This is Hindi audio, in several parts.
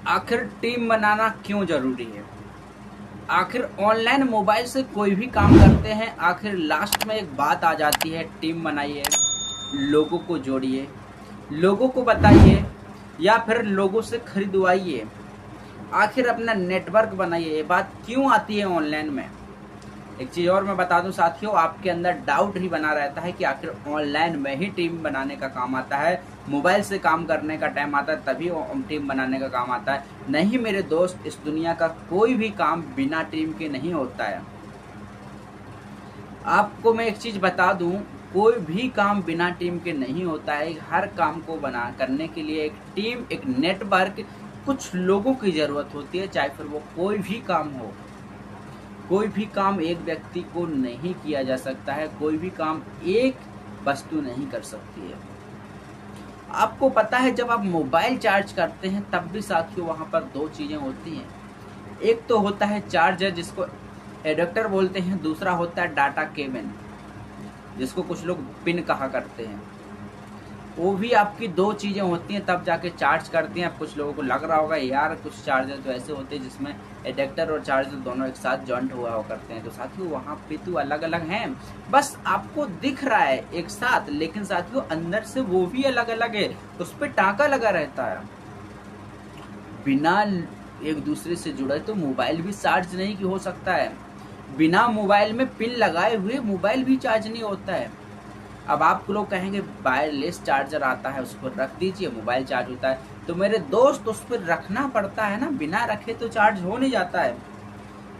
आखिर टीम बनाना क्यों जरूरी है? आखिर ऑनलाइन मोबाइल से कोई भी काम करते हैं, आखिर लास्ट में एक बात आ जाती है, टीम बनाइए, लोगों को जोड़िए, लोगों को बताइए या फिर लोगों से खरीदवाइए, आखिर अपना नेटवर्क बनाइए। ये बात क्यों आती है ऑनलाइन में? एक चीज़ और मैं बता दूं साथियों, आपके अंदर डाउट ही बना रहता है कि आखिर ऑनलाइन में ही टीम बनाने का काम आता है, मोबाइल से काम करने का टाइम आता है तभी टीम बनाने का काम आता है। नहीं मेरे दोस्त, इस दुनिया का कोई भी काम बिना टीम के नहीं होता है। आपको मैं एक चीज़ बता दूं, कोई भी काम बिना टीम के नहीं होता है। हर काम को बना करने के लिए एक टीम, एक नेटवर्क, कुछ लोगों की ज़रूरत होती है, चाहे फिर वो कोई भी काम हो। कोई भी काम एक व्यक्ति को नहीं किया जा सकता है, कोई भी काम एक वस्तु नहीं कर सकती है। आपको पता है जब आप मोबाइल चार्ज करते हैं तब भी साथियों वहां पर दो चीजें होती हैं। एक तो होता है चार्जर जिसको एडेप्टर बोलते हैं, दूसरा होता है डाटा केबल जिसको कुछ लोग पिन कहा करते हैं। वो भी आपकी दो चीज़ें होती हैं तब जाके चार्ज करती हैं। अब कुछ लोगों को लग रहा होगा यार कुछ चार्जर तो ऐसे होते हैं जिसमें एडेप्टर और चार्जर दोनों एक साथ जॉइंट हुआ करते हैं, तो साथियों वहाँ पे तो अलग अलग हैं, बस आपको दिख रहा है एक साथ, लेकिन साथियों अंदर से वो भी अलग अलग है, उस पर टाँका लगा रहता है। बिना एक दूसरे से जुड़े तो मोबाइल भी चार्ज नहीं हो सकता है, बिना मोबाइल में पिन लगाए हुए मोबाइल भी चार्ज नहीं होता है। अब आप लोग कहेंगे वायरलेस चार्जर आता है उसको रख दीजिए मोबाइल चार्ज होता है, तो मेरे दोस्त उस पर रखना पड़ता है ना, बिना रखे तो चार्ज हो नहीं जाता है।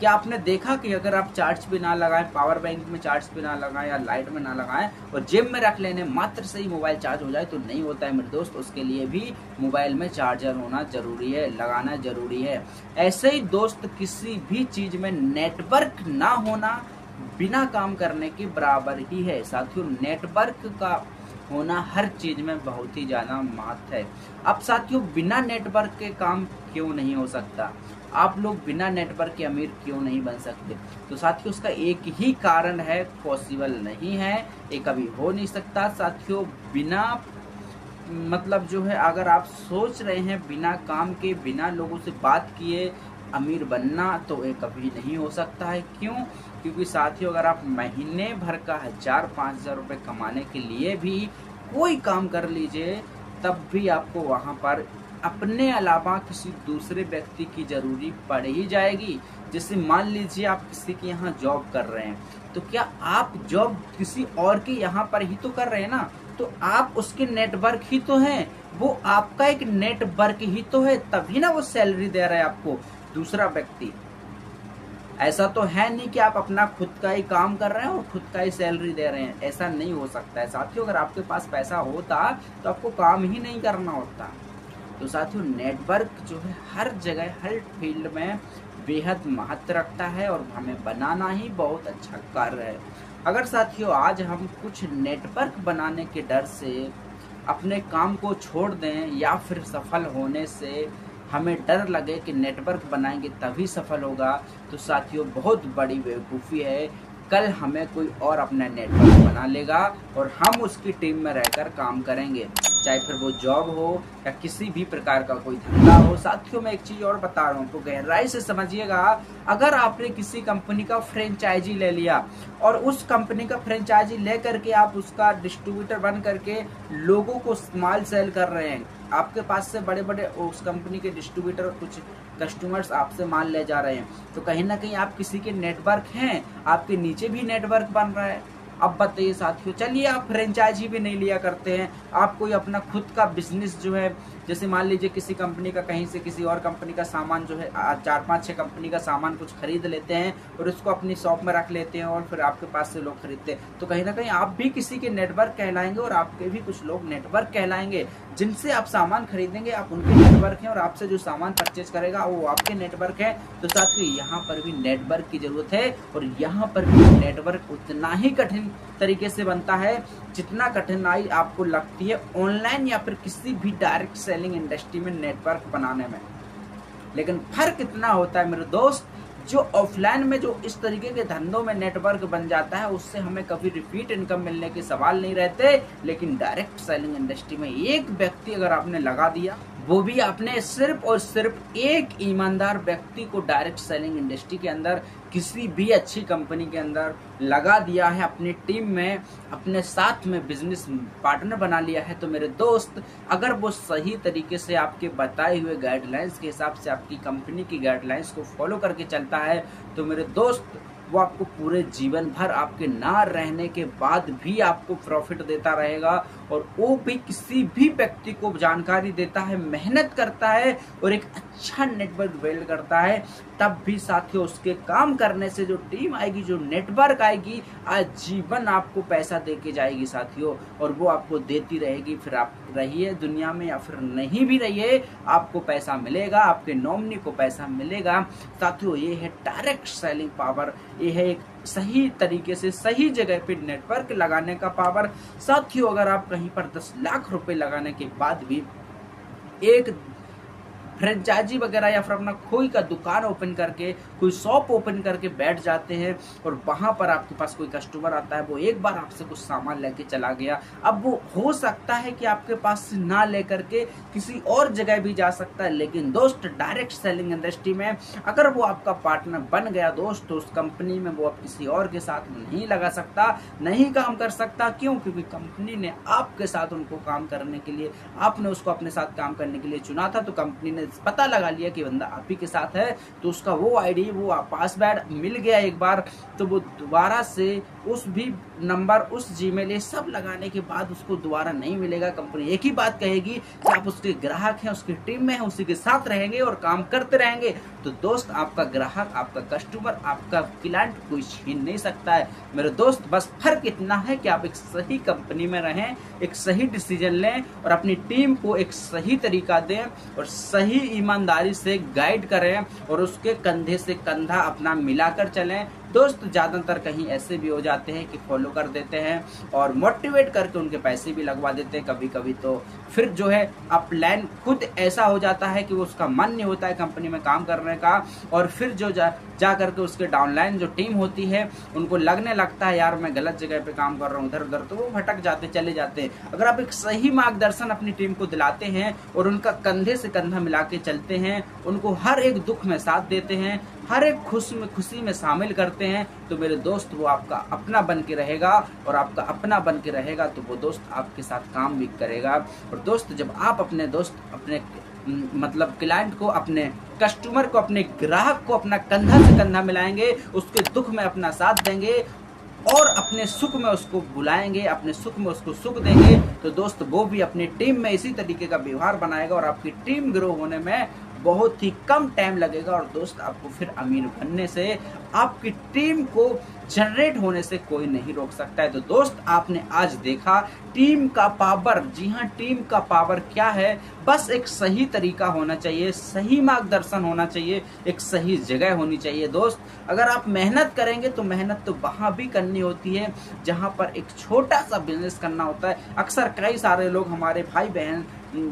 क्या आपने देखा कि अगर आप चार्ज पे ना लगाएं, पावर बैंक में चार्ज पे ना लगाएं या लाइट में ना लगाएं और जेब में रख लेने मात्र से ही मोबाइल चार्ज हो जाए? तो नहीं होता है मेरे दोस्त, उसके लिए भी मोबाइल में चार्जर होना जरूरी है, लगाना जरूरी है। ऐसे ही दोस्त किसी भी चीज में नेटवर्क ना होना बिना काम करने के बराबर ही है। साथियों नेटवर्क का होना हर चीज में बहुत ही ज्यादा महत्व है। अब साथियों बिना नेटवर्क के काम क्यों नहीं हो सकता? आप लोग बिना नेटवर्क के अमीर क्यों नहीं बन सकते? तो साथियों उसका एक ही कारण है, पॉसिबल नहीं है, ये कभी हो नहीं सकता। साथियों बिना मतलब जो है, अगर आप सोच रहे हैं बिना काम के, बिना लोगों से बात किए अमीर बनना, तो ये कभी नहीं हो सकता है। क्यों? क्योंकि साथियों अगर आप महीने भर का 1000-5000 रुपये कमाने के लिए भी कोई काम कर लीजिए, तब भी आपको वहाँ पर अपने अलावा किसी दूसरे व्यक्ति की जरूरी पड़ ही जाएगी। जैसे मान लीजिए आप किसी के यहाँ जॉब कर रहे हैं, तो क्या आप जॉब किसी और के यहाँ पर ही तो कर रहे हैं ना, तो आप उसके नेटवर्क ही तो हैं, वो आपका एक नेटवर्क ही तो है, तभी ना वो सैलरी दे रहा है आपको दूसरा व्यक्ति। ऐसा तो है नहीं कि आप अपना खुद का ही काम कर रहे हैं और खुद का ही सैलरी दे रहे हैं, ऐसा नहीं हो सकता है। साथियों अगर आपके पास पैसा होता तो आपको काम ही नहीं करना होता। तो साथियों नेटवर्क जो है हर जगह हर फील्ड में बेहद महत्व रखता है और हमें बनाना ही बहुत अच्छा कार्य है। अगर साथियों आज हम कुछ नेटवर्क बनाने के डर से अपने काम को छोड़ दें या फिर सफल होने से हमें डर लगे कि नेटवर्क बनाएंगे तभी सफल होगा, तो साथियों बहुत बड़ी बेवकूफ़ी है। कल हमें कोई और अपना नेटवर्क बना लेगा और हम उसकी टीम में रहकर काम करेंगे, चाहे फिर वो जॉब हो या किसी भी प्रकार का कोई धंधा हो। साथियों मैं एक चीज़ और बता रहा हूँ, तो गहराई से समझिएगा। अगर आपने किसी कंपनी का फ्रेंचाइजी ले लिया और उस कंपनी का फ्रेंचाइजी ले करके आप उसका डिस्ट्रीब्यूटर बन करके लोगों को माल सेल कर रहे हैं, आपके पास से बड़े बड़े उस कंपनी के डिस्ट्रीब्यूटर कुछ कस्टमर्स आपसे माल ले जा रहे हैं, तो कहीं ना कहीं आप किसी के नेटवर्क हैं, आपके नीचे भी नेटवर्क बन रहा है। अब बताइए साथियों, चलिए आप फ्रेंचाइजी भी नहीं लिया करते हैं, आप कोई अपना खुद का बिजनेस जो है, जैसे मान लीजिए किसी कंपनी का कहीं से किसी और कंपनी का सामान जो है 4-5-6 कंपनी का सामान कुछ खरीद लेते हैं और उसको अपनी शॉप में रख लेते हैं और फिर आपके पास से लोग खरीदते हैं, तो कहीं ना कहीं आप भी किसी के नेटवर्क कहलाएंगे और आपके भी कुछ लोग नेटवर्क कहलाएंगे। जिनसे आप सामान खरीदेंगे आप उनके नेटवर्क हैं और आपसे जो सामान परचेज करेगा वो आपके नेटवर्क है। तो साथियों यहाँ पर भी नेटवर्क की जरूरत है और यहाँ पर भी नेटवर्क उतना ही कठिन तरीके से बनता है जितना कठिनाई आपको लगती है ऑनलाइन या फिर किसी भी डायरेक्ट सेलिंग इंडस्ट्री में नेटवर्क बनाने में। लेकिन फर्क इतना होता है मेरे दोस्त, जो ऑफलाइन में जो इस तरीके के धंधों में नेटवर्क बन जाता है उससे हमें कभी रिपीट इनकम मिलने के सवाल नहीं रहते, लेकिन डायरेक्ट सेलिंग इंडस्ट्री में एक व्यक्ति अगर आपने लगा दिया वो भी आपने सिर्फ और सिर्फ एक ईमानदार व्यक्ति को डायरेक्ट सेलिंग इंडस्ट्री के अंदर किसी भी अच्छी कंपनी के अंदर लगा दिया है, अपनी टीम में अपने साथ में बिजनेस पार्टनर बना लिया है। तो मेरे दोस्त, अगर वो सही तरीके से आपके बताए हुए गाइडलाइंस के हिसाब से आपकी कंपनी की गाइडलाइंस को फॉलो करके चलता है, तो मेरे दोस्त वो आपको पूरे जीवन भर आपके ना रहने के बाद भी आपको प्रॉफिट देता रहेगा। और वो भी किसी भी व्यक्ति को जानकारी देता है, मेहनत करता है और एक अच्छा नेटवर्क बिल्ड करता है, तब भी साथियों उसके काम करने से जो टीम आएगी, जो नेटवर्क आएगी, आजीवन आपको पैसा दे के जाएगी साथियों। और वो आपको देती रहेगी, फिर आप रहिए दुनिया में या फिर नहीं भी रहिए, आपको पैसा मिलेगा, आपके नॉमिनी को पैसा मिलेगा साथियों। ये है डायरेक्ट सेलिंग पावर, ये है एक सही तरीके से सही जगह पे नेटवर्क लगाने का पावर साथियों। अगर आप कहीं पर 10 लाख रुपए लगाने के बाद भी एक फ्रेंचाइजी वगैरह या फिर अपना कोई का दुकान ओपन करके, कोई शॉप ओपन करके बैठ जाते हैं और वहां पर आपके पास कोई कस्टमर आता है, वो एक बार आपसे कुछ सामान लेके चला गया, अब वो हो सकता है कि आपके पास से ना लेकर के किसी और जगह भी जा सकता है। लेकिन दोस्त, डायरेक्ट सेलिंग इंडस्ट्री में अगर वो आपका पार्टनर बन गया दोस्त, तो उस कंपनी में वो आप किसी और के साथ नहीं लगा सकता, नहीं काम कर सकता। क्यों? क्योंकि कंपनी ने आपके साथ उनको काम करने के लिए, आपने उसको अपने साथ काम करने के लिए चुना था, तो कंपनी ने पता लगा लिया कि बंदा आप ही के साथ है, तो उसका वो आईडी, वो पासवर्ड मिल गया एक बार, तो वो दोबारा से उस भी नंबर, उस जीमेल, ये सब लगाने के बाद उसको दोबारा नहीं मिलेगा। कंपनी एक ही बात कहेगी कि आप उसके ग्राहक हैं, उसकी टीम में हैं, उसी के साथ रहेंगे और काम करते रहेंगे। तो दोस्त, आपका ग्राहक, आपका कस्टमर, आपका क्लाइंट कोई छीन नहीं सकता है मेरे दोस्त। बस फर्क इतना है कि आप एक सही कंपनी में रहें, एक सही डिसीजन लें और अपनी टीम को एक सही तरीका दें और सही ईमानदारी से गाइड करें और उसके कंधे से कंधा अपना मिलाकर चलें। दोस्त, ज्यादातर कहीं ऐसे भी हो जाते हैं कि फॉलो कर देते हैं और मोटिवेट करके उनके पैसे भी लगवा देते हैं कभी कभी। तो फिर जो है अपलाइन खुद ऐसा हो जाता है कि वो उसका मन नहीं होता है कंपनी में काम करने का, और फिर जो जा करके उसके डाउनलाइन जो टीम होती है उनको लगने लगता है यार मैं गलत जगह पे काम कर रहा हूँ, इधर उधर, तो वो भटक जाते, चले जाते हैं। अगर आप एक सही मार्गदर्शन अपनी टीम को दिलाते हैं और उनका कंधे से कंधा मिला के चलते हैं, उनको हर एक दुख में साथ देते हैं, हर एक खुशी में शामिल करते हैं, तो मेरे दोस्त वो आपका अपना बन के रहेगा। और आपका अपना बन के रहेगा तो वो दोस्त आपके साथ काम भी करेगा। और दोस्त, जब आप अपने दोस्त, अपने मतलब क्लाइंट को, अपने कस्टमर को, अपने ग्राहक को अपना कंधा से कंधा मिलाएंगे, उसके दुख में अपना साथ देंगे और अपने सुख में उसको बुलाएंगे, अपने सुख में उसको सुख देंगे, तो दोस्त वो भी अपनी टीम में इसी तरीके का व्यवहार बनाएगा और आपकी टीम ग्रो होने में बहुत ही कम टाइम लगेगा। और दोस्त, आपको फिर अमीर बनने से, आपकी टीम को जनरेट होने से कोई नहीं रोक सकता है। तो दोस्त, आपने आज देखा टीम का पावर। जी हाँ, टीम का पावर क्या है? बस एक सही तरीका होना चाहिए, सही मार्गदर्शन होना चाहिए, एक सही जगह होनी चाहिए। दोस्त, अगर आप मेहनत करेंगे तो मेहनत तो वहां भी करनी होती है जहां पर एक छोटा सा बिजनेस करना होता है। अक्सर कई सारे लोग, हमारे भाई बहन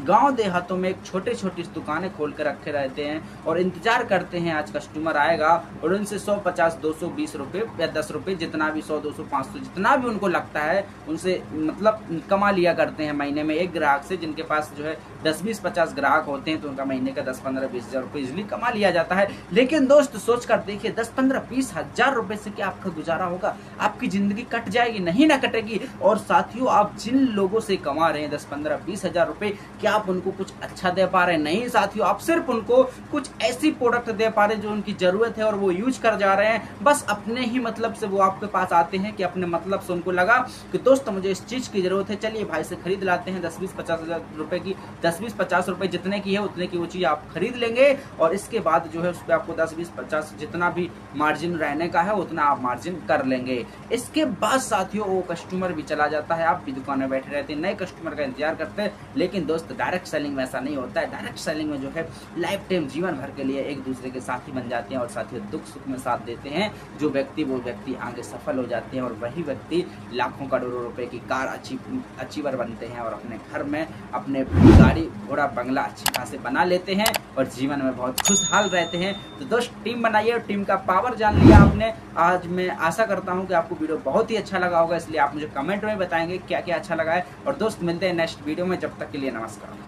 गांव देहातों में एक छोटे छोटी दुकानें खोल कर रखे रहते हैं और इंतजार करते हैं आज कस्टमर आएगा और उनसे 100, 50, 200, 20 रुपए या 10 रुपए, जितना भी 100, 200, 500 जितना भी उनको लगता है, उनसे मतलब कमा लिया करते हैं महीने में एक ग्राहक से। जिनके पास जो है 10, 20, 50 ग्राहक होते हैं तो उनका महीने का 10, 15, 20 हजार रुपए इजिली कमा लिया जाता है। लेकिन दोस्त, सोच कर देखिए, 10, 15, 20 हजार रुपए से क्या आपका गुजारा होगा? आपकी जिंदगी कट जाएगी? नहीं ना कटेगी। और साथियों, आप जिन लोगों से कमा रहे हैं 10, 15, 20 हजार रुपए, क्या आप उनको कुछ अच्छा दे पा रहे हैं? नहीं साथियों, आप सिर्फ उनको कुछ ऐसी प्रोडक्ट दे पा रहे हैं जो उनकी जरूरत है और वो यूज कर जा रहे हैं। बस अपने ही मतलब से वो आपके पास आते हैं कि अपने मतलब से उनको लगा कि दोस्त मुझे इस चीज की जरूरत है, चलिए भाई से खरीद लाते हैं 10, 20, 50 हजार रुपए की, 10, 20, 50 रुपए जितने की है उतने की वो चीज आप खरीद लेंगे और इसके बाद जो है उस पर आपको 10, 20, 50 जितना भी मार्जिन रहने का है उतना आप मार्जिन कर लेंगे। इसके बाद साथियों वो कस्टमर भी चला जाता है, आप भी दुकान में बैठे रहते हैं, नए कस्टमर का इंतजार करते हैं। लेकिन दोस्त, डायरेक्ट सेलिंग में ऐसा नहीं होता है। डायरेक्ट सेलिंग में जो है लाइफ टाइम, जीवन भर के लिए एक दूसरे के साथी बन जाते हैं और साथियों दुख सुख में साथ देते हैं। जो व्यक्ति, वो व्यक्ति आगे सफल हो जाते हैं और वही व्यक्ति लाखों करोड़ों रुपए की कार अचीवर बनते हैं और अपने घर में अपने गाड़ी घोड़ा बंगला अच्छी खासे बना लेते हैं और जीवन में बहुत खुशहाल रहते हैं। तो दोस्त, टीम बनाइए और टीम का पावर जान लिया आपने। आज मैं आशा करता हूं कि आपको वीडियो बहुत ही अच्छा लगा होगा, इसलिए आप मुझे कमेंट में बताएंगे क्या क्या अच्छा लगा है। और दोस्त, मिलते हैं नेक्स्ट वीडियो में, जब तक के लिए नमस्कार।